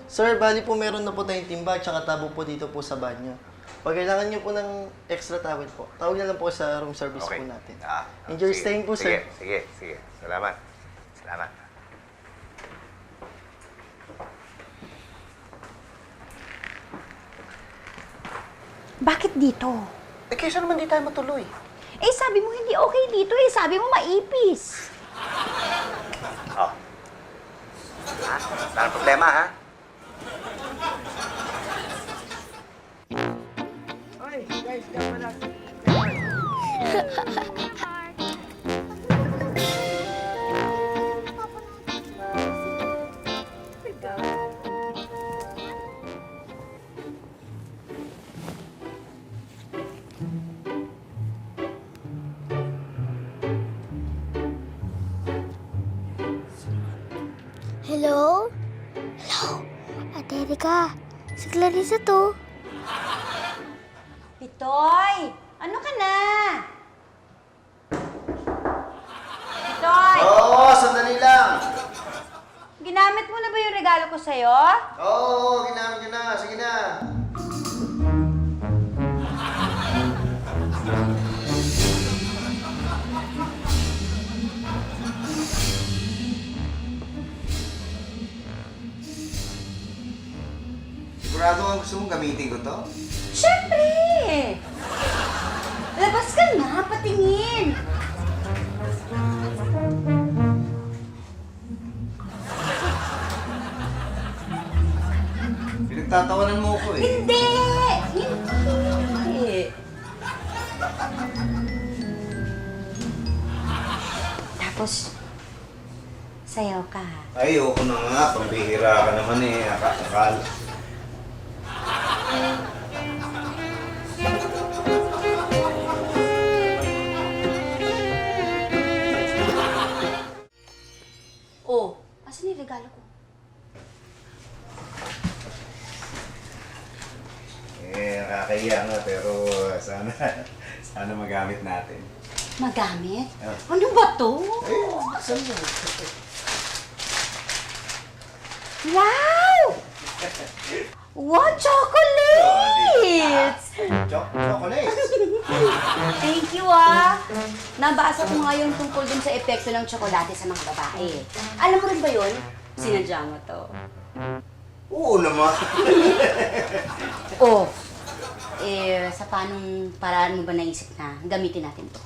Sir, bali po meron na po tayong timba at saka tabo po dito po sa banyo. Pag kailangan niyo po ng extra towel po, tawag na lang po sa room service Okay. po natin. Enjoy Sige, staying po, sir. Sige. Salamat. Bakit dito? Eh, kaysa naman di tayo matuloy. Eh, sabi mo hindi okay dito eh. Sabi mo maipis. Oh. Ha? Wala problema, ha? Hello? Hello? Ate Erika, si Clarissa to. Pitoy! Ano ka na? Pitoy! Oo, sandali lang. Ginamit mo na ba yung regalo ko sa'yo? Oo, ginamit ko na. Sige na. Sigurado kang gusto mong gamitin ko to? Siyempre! Labas ka na, patingin! Pinagtatawanan mo ko eh. Hindi! Hindi! Tapos, sayaw ka. Ayoko na nga, pambihira ka naman eh. Akala. Oh, asan yung regalo ko? Nakakahiya nga pero sana magamit natin. Magamit? Oh. Ano ba to? Saan mo? Wow! Wow, chocolates! Chocolates! Thank you, ah! Nabasa ko nga yung tungkol dun sa epekto ng tsokolate sa mga babae. Alam mo rin ba yun? Sinadya mo to. Oo naman. Oh, sa panong paraan mo ba naisip na gamitin natin to?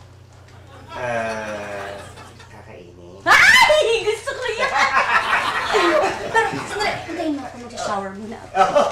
Kakainin. Ay! Gusto ko yan! Pero, sandali, hintayin mo ako, mag-shower muna ako.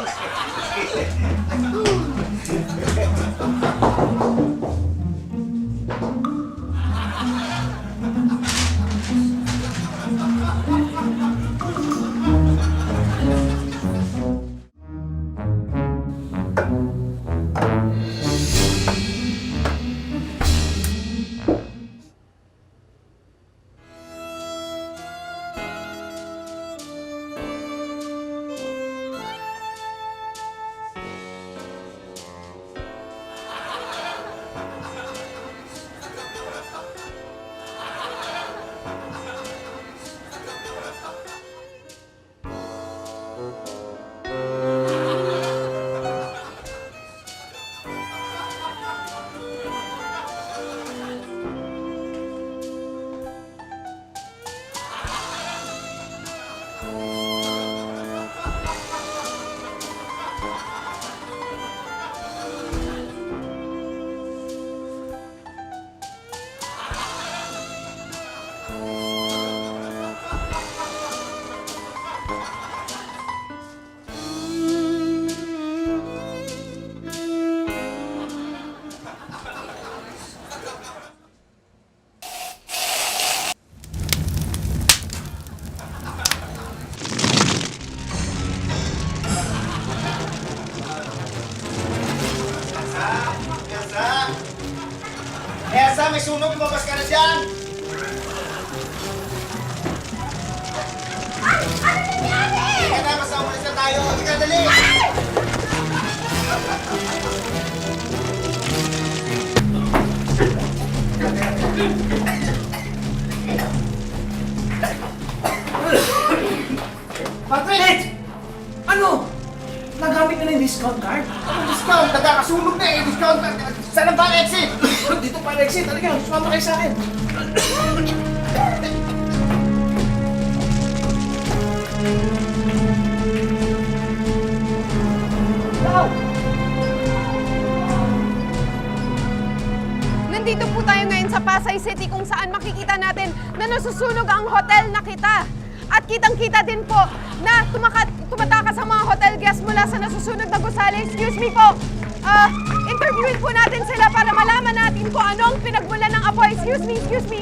Elsa, may sunog. Lumabas ka na dyan. Ano nangyari? Hindi na, basta umalis na tayo. Hindi ka, dali. Wait! Ano? Nagamit na yung discount card? Anong discount? Nagkakasunog na eh. Discount na. Saan ang ba exit? Dito pa exit. Talaga, sumama kayo sa akin. Nandito po tayo ngayon sa Pasay City kung saan makikita natin na nasusunog ang hotel na kita. At kitang-kita din po na tumatakas ang mga hotel guests mula sa nasusunog na gusali. Excuse me po. Interviewin po natin sila para malaman natin kung anong pinagmulan ng apoy. Excuse me.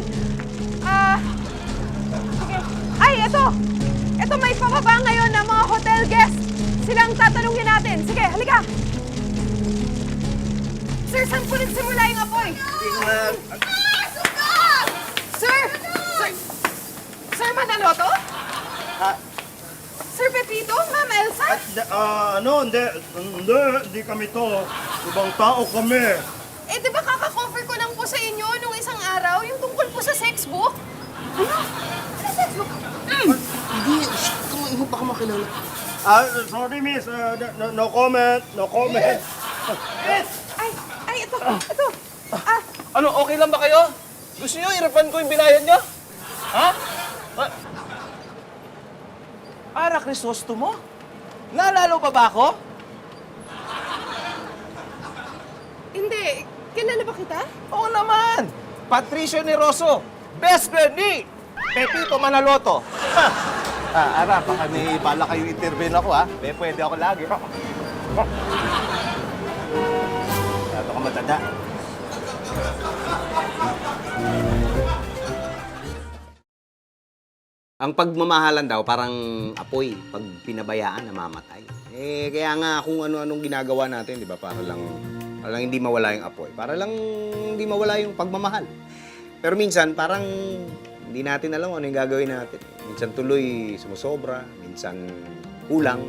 Sige. Ay, ito. Ito may pababa ngayon ng mga hotel guests. Silang tatanungin natin. Sige, halika. Sir, saan po nagsimula yung apoy? Sir! Sir Manaloto? Sir Pepito? Ma'am Elsa? Hindi kami to. Ibang tao kami. Eh, di ba kaka-cover ko lang po sa inyo nung isang araw, yung tungkol po sa sex book? Ano? Ano sex book? Hindi, kung mo baka makilala. Sorry miss, no comment, no comment. Ay, ito. Ano, okay lang ba kayo? Gusto nyo i-refund ko yung binayad nyo? Ha? Ara, Crisostomo? Naalala pa ba ako? Hindi. Kilala ba kita? Oo naman! Patricio Neroso, best friend ni Pepito Manaloto. Ara, baka may bala kayo intervene ako ha. Pwede ako lagi. Masyado ka matanda. Ang pagmamahalan daw, parang apoy. Pag pinabayaan, namamatay. Kaya nga kung ano-anong ginagawa natin, di ba? Para lang hindi mawala yung apoy. Para lang hindi mawala yung pagmamahal. Pero minsan, parang hindi natin alam ano yung gagawin natin. Minsan tuloy sumusobra, minsan kulang.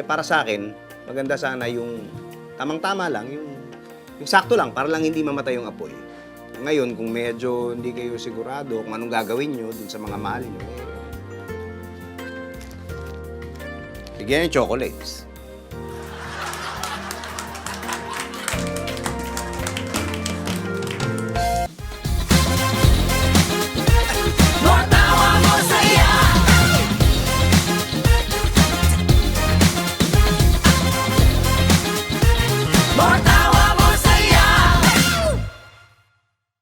Para sa akin, maganda sana yung tamang-tama lang, yung sakto lang, para lang hindi mamatay yung apoy. Ngayon, kung medyo hindi kayo sigurado kung anong gagawin nyo dun sa mga mahal nyo, bigyan ng chocolates.